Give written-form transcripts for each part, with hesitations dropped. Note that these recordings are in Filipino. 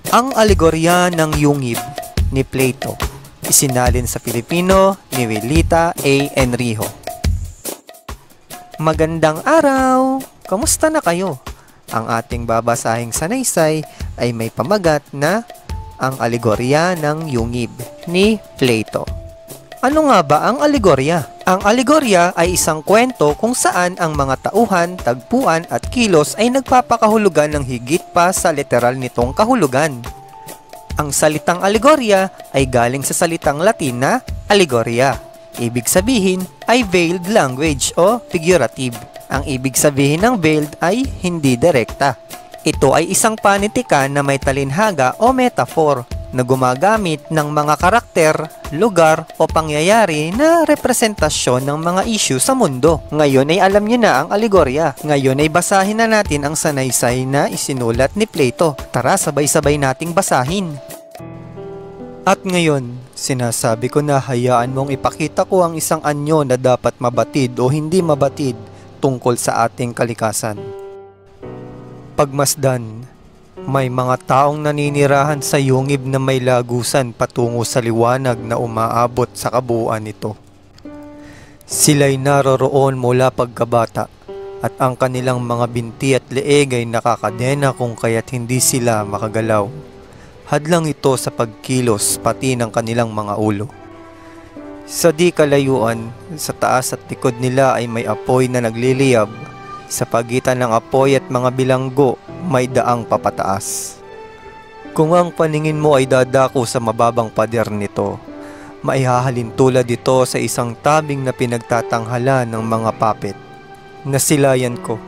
Ang alegorya ng yungib ni Plato, isinalin sa Filipino ni Welita A. Enrijo. Magandang araw! Kamusta na kayo? Ang ating babasahing sanaysay ay may pamagat na ang alegorya ng yungib ni Plato. Ano nga ba ang alegorya? Ang alegorya ay isang kwento kung saan ang mga tauhan, tagpuan at kilos ay nagpapakahulugan ng higit pa sa literal nitong kahulugan. Ang salitang alegorya ay galing sa salitang Latin na allegoria. Ibig sabihin ay veiled language o figurative. Ang ibig sabihin ng veiled ay hindi direkta. Ito ay isang panitikan na may talinhaga o metaphor na gumagamit ng mga karakter, lugar o pangyayari na representasyon ng mga issue sa mundo. Ngayon ay alam niyo na ang alegorya. Ngayon ay basahin na natin ang sanaysay na isinulat ni Plato. Tara, sabay-sabay nating basahin. At ngayon, sinasabi ko na hayaan mong ipakita ko ang isang anyo na dapat mabatid o hindi mabatid tungkol sa ating kalikasan. Pagmasdan, may mga taong naninirahan sa yungib na may lagusan patungo sa liwanag na umaabot sa kabuuan nito. Sila'y naroroon mula pagkabata at ang kanilang mga binti at leeg ay nakakadena kung kaya't hindi sila makagalaw. Hadlang ito sa pagkilos pati ng kanilang mga ulo. Sa di kalayuan, sa taas at likod nila ay may apoy na nagliliyab. Sa pagitan ng apoy at mga bilanggo, may daang papataas. Kung ang paningin mo ay dadako sa mababang pader nito, maihahalin tulad ito sa isang tabing na pinagtatanghala ng mga puppet. Nasilayan ko.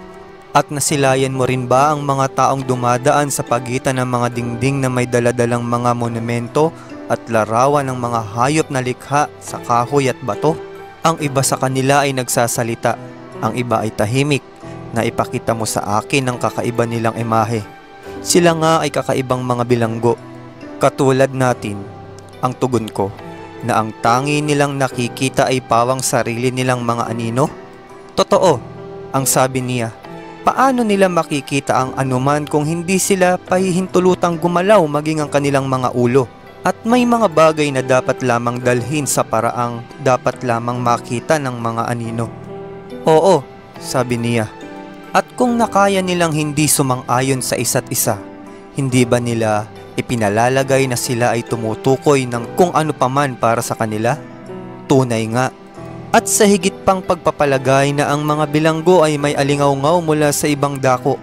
At nasilayan mo rin ba ang mga taong dumadaan sa pagitan ng mga dingding na may daladalang mga monumento at larawan ng mga hayop na likha sa kahoy at bato? Ang iba sa kanila ay nagsasalita, ang iba ay tahimik, na ipakita mo sa akin ang kakaiba nilang imahe. Sila nga ay kakaibang mga bilanggo. Katulad natin, ang tugon ko, na ang tangi nilang nakikita ay pawang sarili nilang mga anino? Totoo, ang sabi niya. Paano nila makikita ang anuman kung hindi sila pahihintulutang gumalaw maging ang kanilang mga ulo? At may mga bagay na dapat lamang dalhin sa paraang dapat lamang makita ng mga anino. Oo, sabi niya. At kung nakaya nilang hindi sumang-ayon sa isa't isa, hindi ba nila ipinalalagay na sila ay tumutukoy ng kung ano paman para sa kanila? Tunay nga. At sa higit pang pagpapalagay na ang mga bilanggo ay may alingaw-ngaw mula sa ibang dako,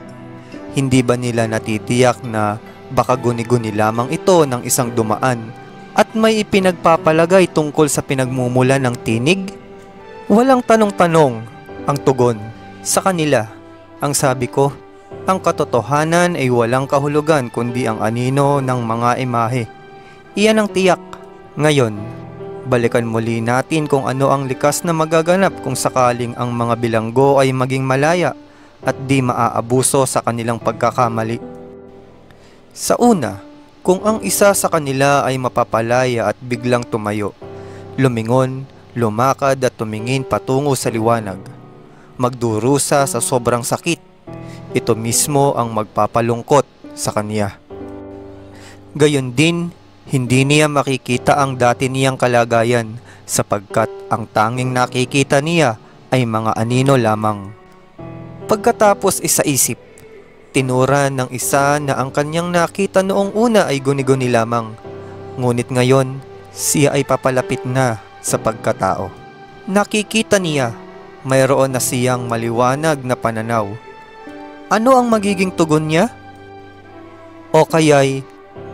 hindi ba nila natitiyak na baka guni-guni lamang ito ng isang dumaan at may ipinagpapalagay tungkol sa pinagmumula ng tinig? Walang tanong-tanong ang tugon sa kanila. Ang sabi ko, ang katotohanan ay walang kahulugan kundi ang anino ng mga imahe. Iyan ang tiyak. Ngayon, balikan muli natin kung ano ang likas na magaganap kung sakaling ang mga bilanggo ay maging malaya at di maaabuso sa kanilang pagkakamali. Sa una, kung ang isa sa kanila ay mapapalaya at biglang tumayo, lumingon, lumakad at tumingin patungo sa liwanag, magdurusa sa sobrang sakit, ito mismo ang magpapalungkot sa kanya. Gayon din, hindi niya makikita ang dati niyang kalagayan sapagkat ang tanging nakikita niya ay mga anino lamang. Pagkatapos isaisip, tinura ng isa na ang kanyang nakita noong una ay guni-guni lamang. Ngunit ngayon, siya ay papalapit na sa pagkatao. Nakikita niya, mayroon na siyang maliwanag na pananaw. Ano ang magiging tugon niya? O kaya'y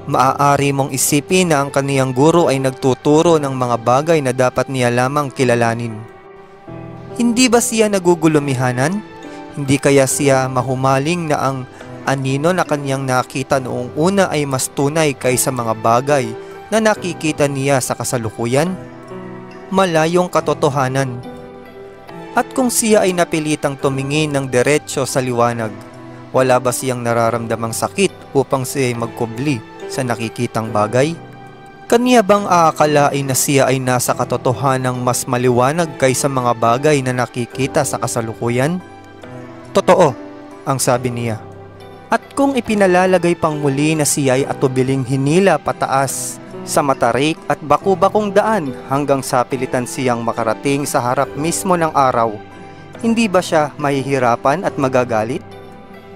maaari mong isipin na ang kaniyang guro ay nagtuturo ng mga bagay na dapat niya lamang kilalanin. Hindi ba siya nagugulumihanan? Hindi kaya siya mahumaling na ang anino na kaniyang nakita noong una ay mas tunay kaysa mga bagay na nakikita niya sa kasalukuyan? Malayong katotohanan. At kung siya ay napilitang tumingin ng diretsyo sa liwanag, wala ba siyang nararamdamang sakit upang siya ay magkubli sa nakikitang bagay? Kaniya bang aakalain na siya ay nasa katotohanang mas maliwanag kaysa mga bagay na nakikita sa kasalukuyan? Totoo, ang sabi niya. At kung ipinalalagay pang muli na siya ay atubiling hinila pataas sa matarik at baku-bakong daan hanggang sa pilitan siyang makarating sa harap mismo ng araw, hindi ba siya mahihirapan at magagalit?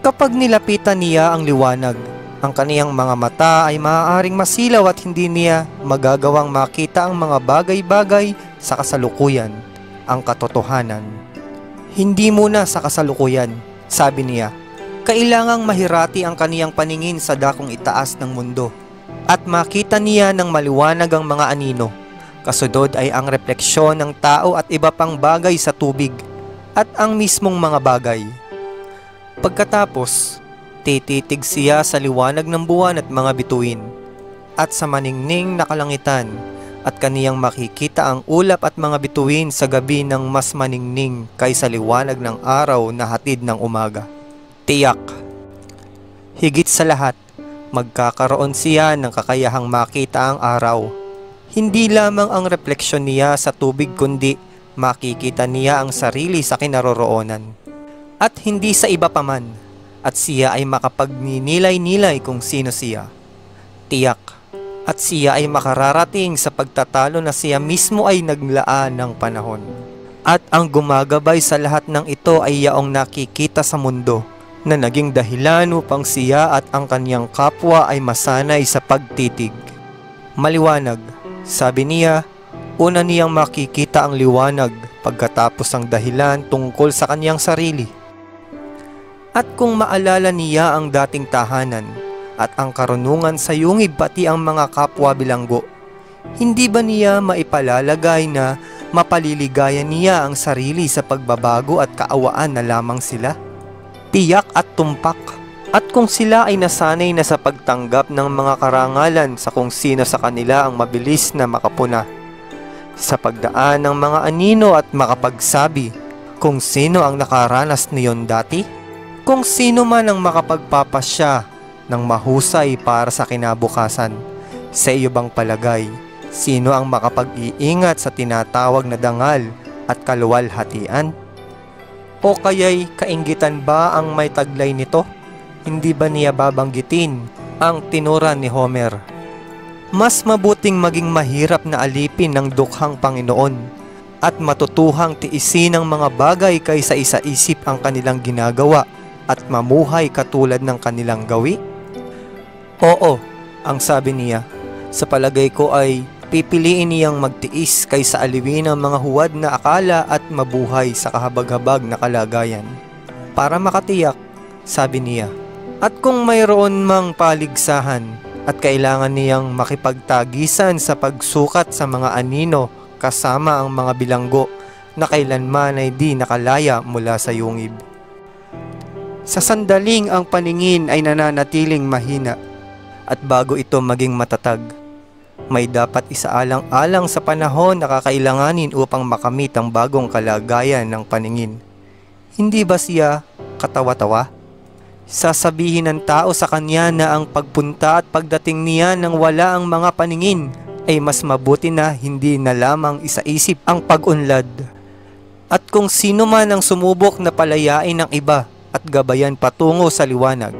Kapag nilapitan niya ang liwanag, ang kaniyang mga mata ay maaaring masilaw at hindi niya magagawang makita ang mga bagay-bagay sa kasalukuyan, ang katotohanan. Hindi muna sa kasalukuyan, sabi niya. Kailangang mahirati ang kaniyang paningin sa dakong itaas ng mundo at makita niya ng maliwanag ang mga anino. Kasunod ay ang refleksyon ng tao at iba pang bagay sa tubig at ang mismong mga bagay. Pagkatapos, tititig siya sa liwanag ng buwan at mga bituin at sa maningning na kalangitan at kaniyang makikita ang ulap at mga bituin sa gabi ng mas maningning kaysa liwanag ng araw na hatid ng umaga. Tiyak. Higit sa lahat, magkakaroon siya ng kakayahang makita ang araw. Hindi lamang ang refleksyon niya sa tubig kundi makikita niya ang sarili sa kinaroroonan. At hindi sa iba paman. At siya ay makapagninilay-nilay kung sino siya. Tiyak. At siya ay makararating sa pagtatalo na siya mismo ay naglaan ng panahon. At ang gumagabay sa lahat ng ito ay yaong nakikita sa mundo na naging dahilan upang siya at ang kanyang kapwa ay masanay sa pagtitig. Maliwanag, sabi niya, una niyang makikita ang liwanag pagkatapos ang dahilan tungkol sa kanyang sarili. At kung maalala niya ang dating tahanan at ang karunungan sa yungib pati ang mga kapwa bilanggo, hindi ba niya maipalalagay na mapaliligaya niya ang sarili sa pagbabago at kaawaan na lamang sila? Tiyak at tumpak. At kung sila ay nasanay na sa pagtanggap ng mga karangalan sa kung sino sa kanila ang mabilis na makapuna, sa pagdaan ng mga anino at makapagsabi kung sino ang nakaranas niyon dati, kung sino man ang makapagpapasya ng mahusay para sa kinabukasan, sa iyo bang palagay, sino ang makapag-iingat sa tinatawag na dangal at kaluwalhatian? O kaya'y kainggitan ba ang may taglay nito? Hindi ba niya babanggitin ang tinuran ni Homer? Mas mabuting maging mahirap na alipin ng dukhang Panginoon at matutuhang tiisin ang mga bagay kaysa isa-isip ang kanilang ginagawa at mamuhay katulad ng kanilang gawi? Oo, ang sabi niya, sa palagay ko ay pipiliin niyang magtiis kaysa aliwin ang mga huwad na akala at mabuhay sa kahabag-habag na kalagayan. Para makatiyak, sabi niya, at kung mayroon mang paligsahan at kailangan niyang makipagtagisan sa pagsukat sa mga anino kasama ang mga bilanggo na kailanman ay di nakalaya mula sa yungib. Sa sandaling ang paningin ay nananatiling mahina at bago ito maging matatag, may dapat isaalang-alang sa panahon na kakailanganin upang makamit ang bagong kalagayan ng paningin. Hindi ba siya katawa-tawa? Sasabihin ng tao sa kanya na ang pagpunta at pagdating niya nang wala ang mga paningin ay mas mabuti na hindi na lamang isaisip ang pag-unlad. At kung sino man ang sumubok na palayain ng iba at gabayan patungo sa liwanag,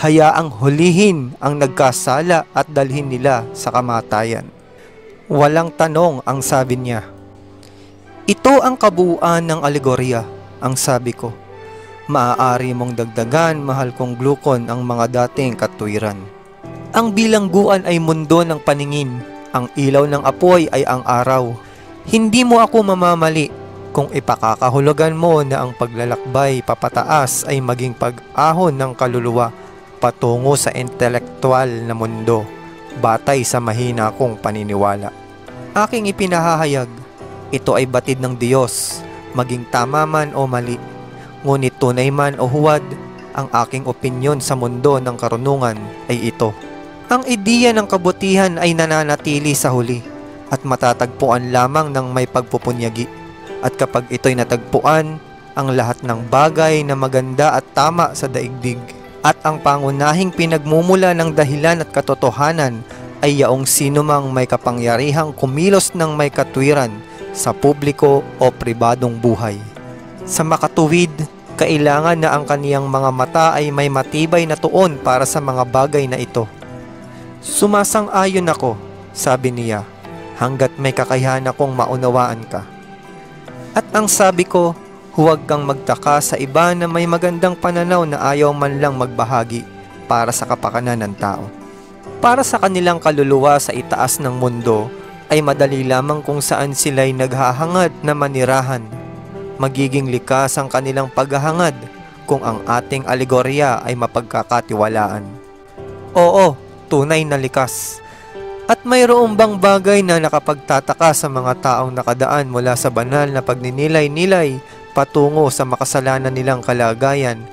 hayaang hulihin ang nagkasala at dalhin nila sa kamatayan. Walang tanong ang sabi niya. Ito ang kabuuan ng alegorya, ang sabi ko. Maaari mong dagdagan, mahal kong glukon, ang mga dating katwiran. Ang bilangguan ay mundo ng paningin. Ang ilaw ng apoy ay ang araw. Hindi mo ako mamamali kung ipakakahulugan mo na ang paglalakbay papataas ay maging pag-ahon ng kaluluwa patungo sa intelektual na mundo, batay sa mahina kong paniniwala. Aking ipinahahayag, ito ay batid ng Diyos, maging tama man o mali. Ngunit tunay man o huwad, ang aking opinyon sa mundo ng karunungan ay ito. Ang ideya ng kabutihan ay nananatili sa huli at matatagpuan lamang ng may pagpupunyagi. At kapag ito'y natagpuan, ang lahat ng bagay na maganda at tama sa daigdig at ang pangunahing pinagmumula ng dahilan at katotohanan ay yaong sinumang may kapangyarihang kumilos ng may katwiran sa publiko o pribadong buhay. Sa makatuwid, Kailangan na ang kaniyang mga mata ay may matibay na tuon para sa mga bagay na ito. Sumasang-ayon ako, sabi niya, hanggat may kakayahan akong maunawaan ka. At ang sabi ko, huwag kang magtaka sa iba na may magandang pananaw na ayaw man lang magbahagi para sa kapakanan ng tao. Para sa kanilang kaluluwa sa itaas ng mundo, ay madali lamang kung saan sila'y naghahangad na manirahan. Magiging likas ang kanilang paghahangad kung ang ating alegorya ay mapagkakatiwalaan. Oo, tunay na likas. At mayroong bang bagay na nakapagtataka sa mga taong nakadaan mula sa banal na pagninilay-nilay patungo sa makasalanan nilang kalagayan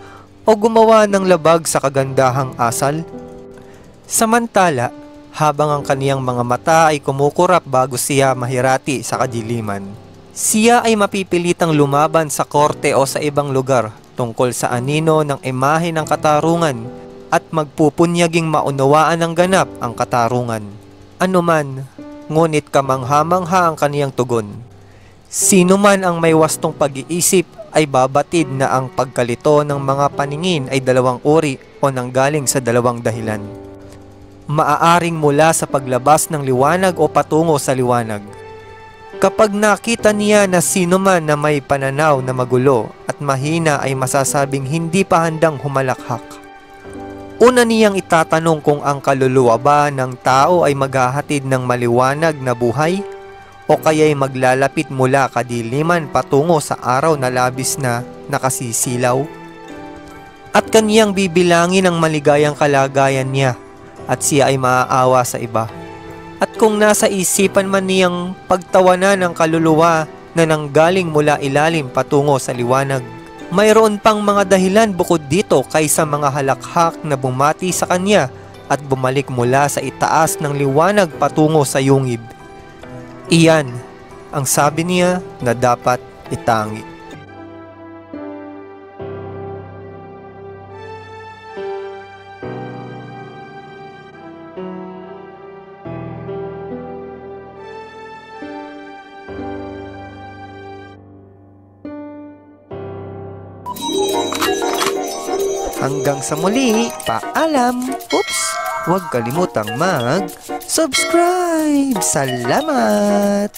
o gumawa ng labag sa kagandahang asal? Samantala, habang ang kaniyang mga mata ay kumukurap bago siya mahirati sa kadiliman, siya ay mapipilitang lumaban sa korte o sa ibang lugar tungkol sa anino ng imahe ng katarungan at magpupunyaging maunawaan ng ganap ang katarungan. Anuman, ngunit kamangha-mangha ang kaniyang tugon. Sino man ang may wastong pag-iisip ay babatid na ang pagkalito ng mga paningin ay dalawang uri o nanggaling sa dalawang dahilan. Maaaring mula sa paglabas ng liwanag o patungo sa liwanag. Kapag nakita niya na sino man na may pananaw na magulo at mahina ay masasabing hindi pa handang humalakhak. Una niyang itatanong kung ang kaluluwa ba ng tao ay maghahatid ng maliwanag na buhay o kaya'y maglalapit mula kadiliman patungo sa araw na labis na nakasisilaw. At kaniyang bibilangin ang maligayang kalagayan niya at siya ay maaawa sa iba. At kung nasa isipan man niyang pagtawanan ng kaluluwa na nanggaling mula ilalim patungo sa liwanag, mayroon pang mga dahilan bukod dito kaysa mga halakhak na bumati sa kanya at bumalik mula sa itaas ng liwanag patungo sa yungib. Iyan ang sabi niya na dapat itangi. Hanggang sa muli, paalam! Oops! Huwag kalimutang mag-subscribe! Salamat!